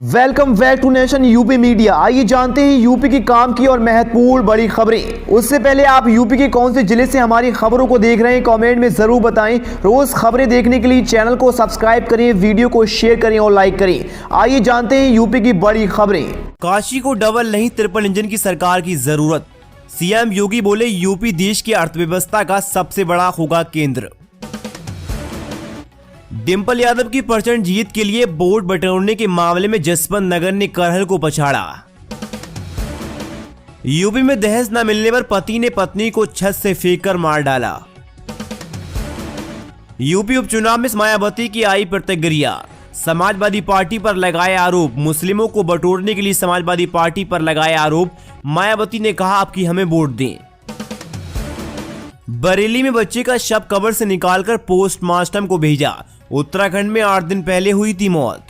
Welcome back to nation UP media. आइए जानते हैं यूपी की काम की और महत्वपूर्ण बड़ी खबरें। उससे पहले आप यूपी के कौन से जिले से हमारी खबरों को देख रहे हैं कमेंट में जरूर बताएं। रोज खबरें देखने के लिए चैनल को सब्सक्राइब करें, वीडियो को शेयर करें और लाइक करें। आइए जानते हैं यूपी की बड़ी खबरें। काशी को डबल नहीं ट्रिपल इंजन की सरकार की जरूरत। सीएम योगी बोले यूपी देश की अर्थव्यवस्था का सबसे बड़ा होगा केंद्र। डिंपल यादव की प्रचंड जीत के लिए वोट बटोरने के मामले में जसवंत नगर ने करहल को पछाड़ा। यूपी में दहेज न मिलने पर पति ने पत्नी को छत से फेंककर मार डाला। यूपी उपचुनाव में मायावती की आई प्रतिक्रिया। समाजवादी पार्टी पर लगाए आरोप। मुस्लिमों को बटोरने के लिए समाजवादी पार्टी पर लगाए आरोप। मायावती ने कहा अब कि हमें वोट दें। बरेली में बच्चे का शव कब्र से निकालकर पोस्टमार्टम को भेजा। उत्तराखंड में 8 दिन पहले हुई थी मौत।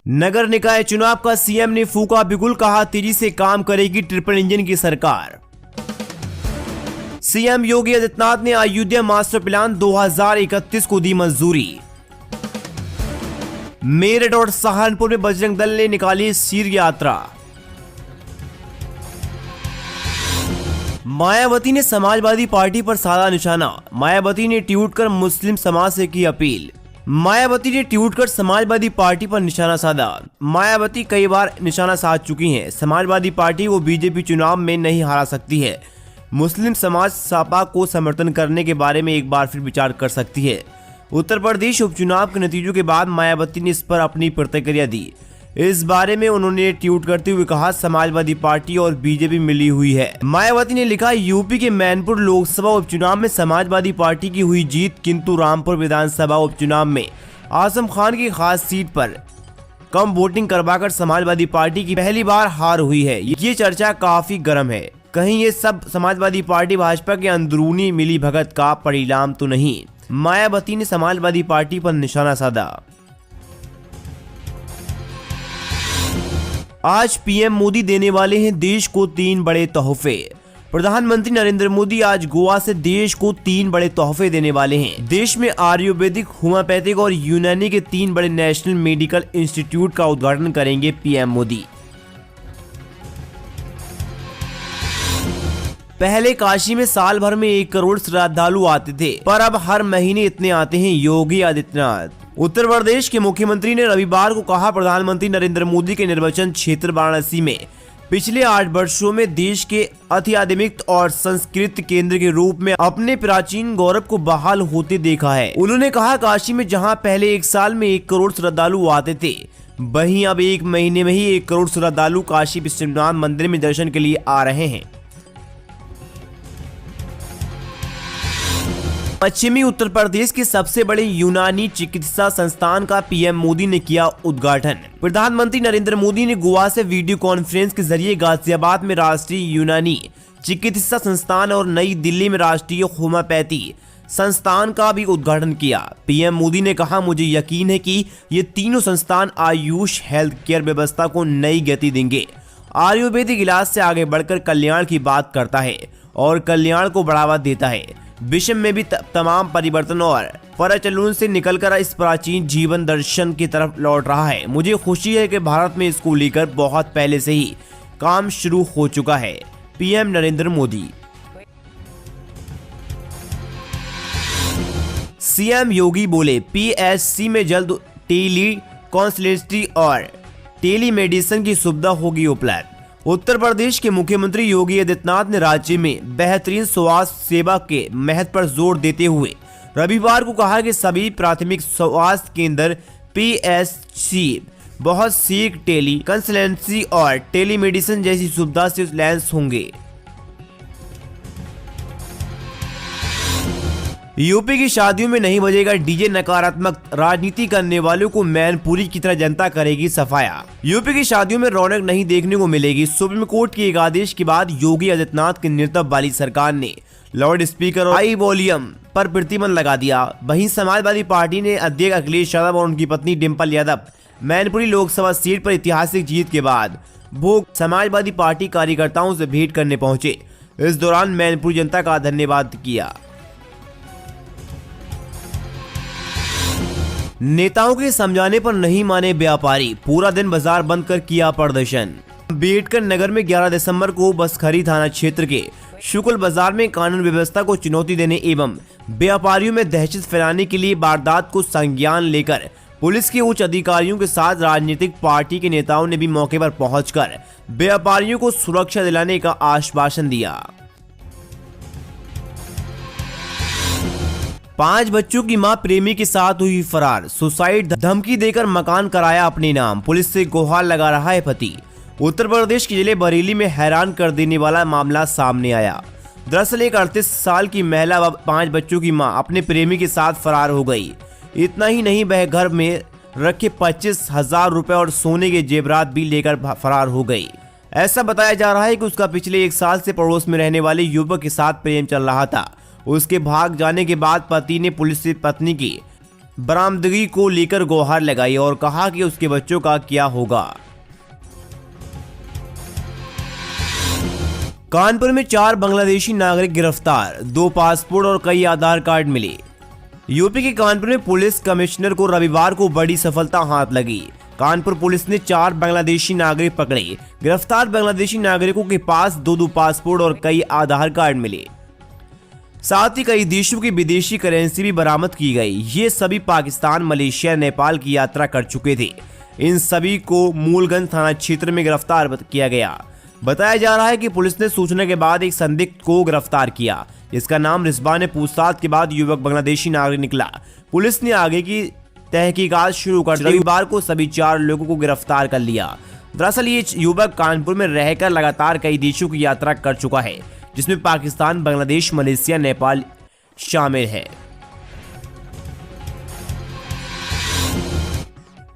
नगर निकाय चुनाव का सीएम ने फूका बिगुल, कहा तेजी से काम करेगी ट्रिपल इंजन की सरकार। सीएम योगी आदित्यनाथ ने अयोध्या मास्टर प्लान 2031 को दी मंजूरी। मेरठ और सहारनपुर में बजरंग दल ने निकाली शीर यात्रा। मायावती ने समाजवादी पार्टी पर साधा निशाना। मायावती ने ट्वीट कर मुस्लिम समाज से की अपील। मायावती ने ट्वीट कर समाजवादी पार्टी पर निशाना साधा। मायावती कई बार निशाना साध चुकी हैं। समाजवादी पार्टी को बीजेपी चुनाव में नहीं हरा सकती है। मुस्लिम समाज सपा को समर्थन करने के बारे में एक बार फिर विचार कर सकती है। उत्तर प्रदेश उपचुनाव के नतीजों के बाद मायावती ने इस पर अपनी प्रतिक्रिया दी। इस बारे में उन्होंने ट्वीट करते हुए कहा समाजवादी पार्टी और बीजेपी मिली हुई है। मायावती ने लिखा यूपी के मैनपुर लोकसभा उपचुनाव में समाजवादी पार्टी की हुई जीत, किंतु रामपुर विधानसभा उपचुनाव में आजम खान की खास सीट पर कम वोटिंग करवाकर समाजवादी पार्टी की पहली बार हार हुई है। ये चर्चा काफी गर्म है। कहीं ये सब समाजवादी पार्टी भाजपा के अंदरूनी मिली भगत का परिणाम तो नहीं। मायावती ने समाजवादी पार्टी पर निशाना साधा। आज पीएम मोदी देने वाले हैं देश को 3 बड़े तोहफे। प्रधानमंत्री नरेंद्र मोदी आज गोवा से देश को 3 बड़े तोहफे देने वाले हैं। देश में आयुर्वेदिक, होम्योपैथिक और यूनानी के 3 बड़े नेशनल मेडिकल इंस्टीट्यूट का उद्घाटन करेंगे पीएम मोदी। पहले काशी में साल भर में 1 करोड़ श्रद्धालु आते थे, पर अब हर महीने इतने आते हैं योगी आदित्यनाथ। उत्तर प्रदेश के मुख्यमंत्री ने रविवार को कहा प्रधानमंत्री नरेंद्र मोदी के निर्वाचन क्षेत्र वाराणसी में पिछले 8 वर्षों में देश के अत्याधुनिक और संस्कृत केंद्र के रूप में अपने प्राचीन गौरव को बहाल होते देखा है। उन्होंने कहा काशी में जहां पहले 1 साल में 1 करोड़ श्रद्धालु आते थे, वहीं अब 1 महीने में ही 1 करोड़ श्रद्धालु काशी विश्वनाथ मंदिर में दर्शन के लिए आ रहे हैं। पश्चिमी उत्तर प्रदेश के सबसे बड़े यूनानी चिकित्सा संस्थान का पीएम मोदी ने किया उद्घाटन। प्रधानमंत्री नरेंद्र मोदी ने गोवा से वीडियो कॉन्फ्रेंस के जरिए गाजियाबाद में राष्ट्रीय यूनानी चिकित्सा संस्थान और नई दिल्ली में राष्ट्रीय होम्योपैथी संस्थान का भी उद्घाटन किया। पीएम मोदी ने कहा मुझे यकीन है कि ये तीनों संस्थान आयुष हेल्थ केयर व्यवस्था को नई गति देंगे। आयुर्वेदिक इलाज से आगे बढ़कर कल्याण की बात करता है और कल्याण को बढ़ावा देता है। विश्व में भी तमाम परिवर्तन और परचलन से निकलकर इस प्राचीन जीवन दर्शन की तरफ लौट रहा है। मुझे खुशी है कि भारत में इसको लेकर बहुत पहले से ही काम शुरू हो चुका है। पीएम नरेंद्र मोदी। सीएम योगी बोले पीएचसी में जल्द टेली कंसल्टेंसी और टेलीमेडिसिन की सुविधा होगी उपलब्ध। उत्तर प्रदेश के मुख्यमंत्री योगी आदित्यनाथ ने राज्य में बेहतरीन स्वास्थ्य सेवा के महत्व पर जोर देते हुए रविवार को कहा कि सभी प्राथमिक स्वास्थ्य केंद्र पीएचसी बहुत शीघ्र टेली कंसल्टेंसी और टेलीमेडिसिन जैसी सुविधा से लैस होंगे। यूपी की शादियों में नहीं बजेगा डीजे, नकारात्मक राजनीति करने वालों को मैनपुरी की तरह जनता करेगी सफाया। यूपी की शादियों में रौनक नहीं देखने को मिलेगी। सुप्रीम कोर्ट के एक आदेश के बाद योगी आदित्यनाथ के नेतृत्व वाली सरकार ने लाउड स्पीकर और हाई वॉल्यूम पर प्रतिबंध लगा दिया। वहीं समाजवादी पार्टी ने अध्यक्ष अखिलेश यादव और उनकी पत्नी डिंपल यादव मैनपुरी लोकसभा सीट पर ऐतिहासिक जीत के बाद वो समाजवादी पार्टी कार्यकर्ताओं से भेंट करने पहुंचे। इस दौरान मैनपुरी जनता का धन्यवाद किया। नेताओं के समझाने पर नहीं माने व्यापारी, पूरा दिन बाजार बंद कर किया प्रदर्शन। अम्बेडकर नगर में 11 दिसंबर को बसखरी थाना क्षेत्र के शुक्ल बाजार में कानून व्यवस्था को चुनौती देने एवं व्यापारियों में दहशत फैलाने के लिए वारदात को संज्ञान लेकर पुलिस के उच्च अधिकारियों के साथ राजनीतिक पार्टी के नेताओं ने भी मौके पर पहुंचकर व्यापारियों को सुरक्षा दिलाने का आश्वासन दिया। 5 बच्चों की मां प्रेमी के साथ हुई फरार, सुसाइड धमकी देकर मकान कराया अपने नाम, पुलिस से गुहार लगा रहा है पति। उत्तर प्रदेश के जिले बरेली में हैरान कर देने वाला मामला सामने आया। दरअसल एक 38 साल की महिला व 5 बच्चों की मां अपने प्रेमी के साथ फरार हो गई। इतना ही नहीं, वह घर में रखे 25,000 रुपए और सोने के जेवरात भी लेकर फरार हो गई। ऐसा बताया जा रहा है कि उसका पिछले 1 साल से पड़ोस में रहने वाले युवक के साथ प्रेम चल रहा था। उसके भाग जाने के बाद पति ने पुलिस से पत्नी की बरामदगी को लेकर गुहार लगाई और कहा कि उसके बच्चों का क्या होगा। कानपुर में 4 बांग्लादेशी नागरिक गिरफ्तार, 2 पासपोर्ट और कई आधार कार्ड मिले। यूपी के कानपुर में पुलिस कमिश्नर को रविवार को बड़ी सफलता हाथ लगी। कानपुर पुलिस ने 4 बांग्लादेशी नागरिक पकड़े। गिरफ्तार बांग्लादेशी नागरिकों के पास 2 पासपोर्ट और कई आधार कार्ड मिले। साथ ही कई देशों की विदेशी करेंसी भी बरामद की गई। ये सभी पाकिस्तान, मलेशिया, नेपाल की यात्रा कर चुके थे। इन सभी को मूलगंज थाना क्षेत्र में गिरफ्तार किया गया। बताया जा रहा है कि पुलिस ने सूचना के बाद एक संदिग्ध को गिरफ्तार किया। इसका नाम रिजवान है। पूछताछ के बाद युवक बांग्लादेशी नागरिक निकला। पुलिस ने आगे की तहकीकात शुरू कर दी। रविवार को सभी 4 लोगों को गिरफ्तार कर लिया। दरअसल ये युवक कानपुर में रहकर लगातार कई देशों की यात्रा कर चुका है, जिसमें पाकिस्तान, बांग्लादेश, मलेशिया, नेपाल शामिल है।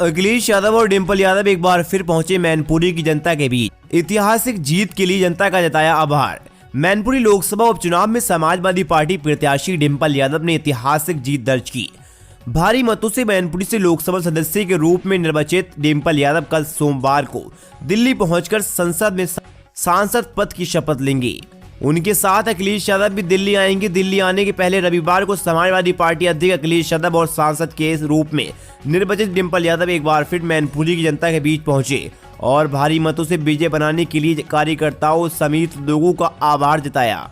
अखिलेश यादव और डिंपल यादव एक बार फिर पहुंचे मैनपुरी की जनता के बीच। ऐतिहासिक जीत के लिए जनता का जताया आभार। मैनपुरी लोकसभा उपचुनाव में समाजवादी पार्टी प्रत्याशी डिंपल यादव ने ऐतिहासिक जीत दर्ज की। भारी मतों से मैनपुरी से लोकसभा सदस्य के रूप में निर्वाचित डिंपल यादव कल सोमवार को दिल्ली पहुंचकर संसद में सांसद पद की शपथ लेंगे। उनके साथ अखिलेश यादव भी दिल्ली आएंगे। दिल्ली आने के पहले रविवार को समाजवादी पार्टी अध्यक्ष अखिलेश यादव और सांसद के रूप में निर्वाचित डिंपल यादव एक बार फिर मैनपुरी की जनता के बीच पहुंचे और भारी मतों से विजय बनाने के लिए कार्यकर्ताओं समेत लोगों का आभार जताया।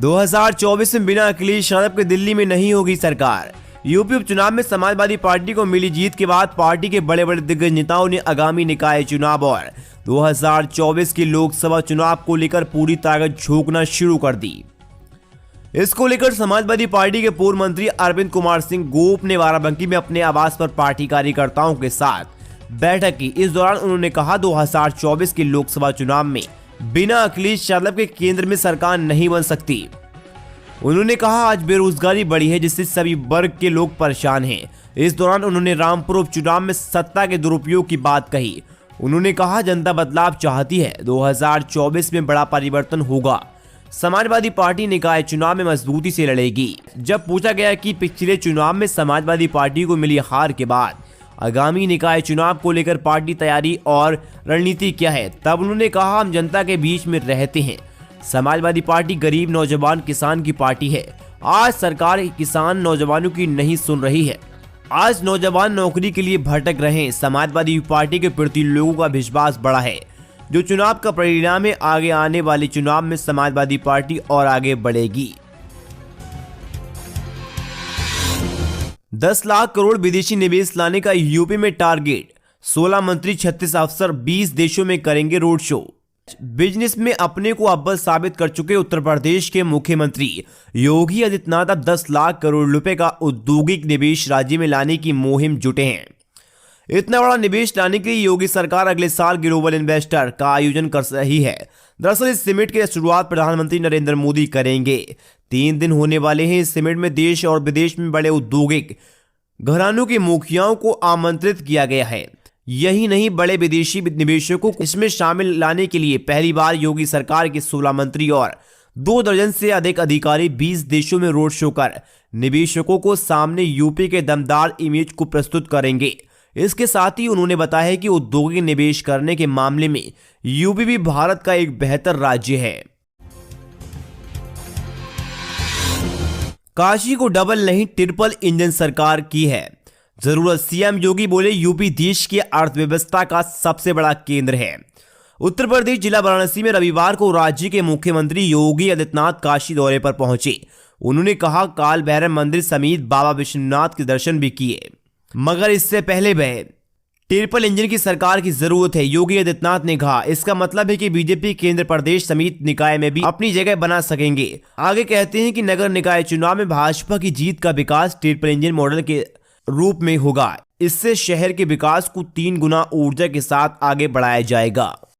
2024 में बिना अखिलेश यादव के दिल्ली में नहीं होगी सरकार। यूपी उपचुनाव में समाजवादी पार्टी को मिली जीत के बाद पार्टी के बड़े बड़े दिग्गज नेताओं ने आगामी निकाय चुनाव और 2024 के लोकसभा चुनाव को लेकर पूरी ताकत झोंकना शुरू कर दी। इसको लेकर समाजवादी पार्टी के पूर्व मंत्री अरविंद कुमार सिंह गोप ने बाराबंकी में अपने आवास पर पार्टी कार्यकर्ताओं के साथ बैठक की। इस दौरान उन्होंने कहा 2024 के लोकसभा चुनाव में बिना अखिलेश यादव के केंद्र में सरकार नहीं बन सकती। उन्होंने कहा आज बेरोजगारी बढ़ी है, जिससे सभी वर्ग के लोग परेशान हैं। इस दौरान उन्होंने रामपुर उपचुनाव में सत्ता के दुरुपयोग की बात कही। उन्होंने कहा जनता बदलाव चाहती है, 2024 में बड़ा परिवर्तन होगा। समाजवादी पार्टी निकाय चुनाव में मजबूती से लड़ेगी। जब पूछा गया कि पिछले चुनाव में समाजवादी पार्टी को मिली हार के बाद आगामी निकाय चुनाव को लेकर पार्टी तैयारी और रणनीति क्या है, तब उन्होंने कहा हम जनता के बीच में रहते हैं। समाजवादी पार्टी गरीब, नौजवान, किसान की पार्टी है। आज सरकार किसान, नौजवानों की नहीं सुन रही है। आज नौजवान नौकरी के लिए भटक रहे हैं। समाजवादी पार्टी के प्रति लोगों का विश्वास बढ़ा है। जो चुनाव का परिणाम है, आगे आने वाले चुनाव में समाजवादी पार्टी और आगे बढ़ेगी। 10 लाख करोड़ विदेशी निवेश लाने का यूपी में टारगेट। 16 मंत्री, 36 अफसर 20 देशों में करेंगे रोड शो। बिजनेस में अपने को अव्वल साबित कर चुके उत्तर प्रदेश के मुख्यमंत्री योगी आदित्यनाथ अब 10 लाख करोड़ रुपए का औद्योगिक निवेश राज्य में लाने की मुहिम जुटे हैं। इतना बड़ा निवेश लाने के लिए योगी सरकार अगले साल ग्लोबल इन्वेस्टर का आयोजन कर रही है। दरअसल इस समिट की शुरुआत प्रधानमंत्री नरेंद्र मोदी करेंगे। 3 दिन होने वाले हैं। इस समिट में देश और विदेश में बड़े औद्योगिक घरानों के मुखियाओं को आमंत्रित किया गया है। यही नहीं, बड़े विदेशी निवेशकों को इसमें शामिल लाने के लिए पहली बार योगी सरकार के 16 मंत्री और 2 दर्जन से अधिक अधिकारी 20 देशों में रोड शो कर निवेशकों को सामने यूपी के दमदार इमेज को प्रस्तुत करेंगे। इसके साथ ही उन्होंने बताया कि औद्योगिक निवेश करने के मामले में यूपी भी भारत का एक बेहतर राज्य है। काशी को डबल नहीं ट्रिपल इंजन सरकार की है जरूरत। सीएम योगी बोले यूपी देश की अर्थव्यवस्था का सबसे बड़ा केंद्र है। उत्तर प्रदेश जिला वाराणसी में रविवार को राज्य के मुख्यमंत्री योगी आदित्यनाथ काशी दौरे पर पहुंचे। उन्होंने कहा काल भैरव मंदिर समेत बाबा विश्वनाथ के दर्शन भी किए, मगर इससे पहले वह ट्रिपल इंजन की सरकार की जरूरत है। योगी आदित्यनाथ ने कहा इसका मतलब है कि बीजेपी केंद्र प्रदेश समेत निकाय में भी अपनी जगह बना सकेंगे। आगे कहते हैं कि नगर निकाय चुनाव में भाजपा की जीत का विकास ट्रिपल इंजन मॉडल के रूप में होगा। इससे शहर के विकास को 3 गुना ऊर्जा के साथ आगे बढ़ाया जाएगा।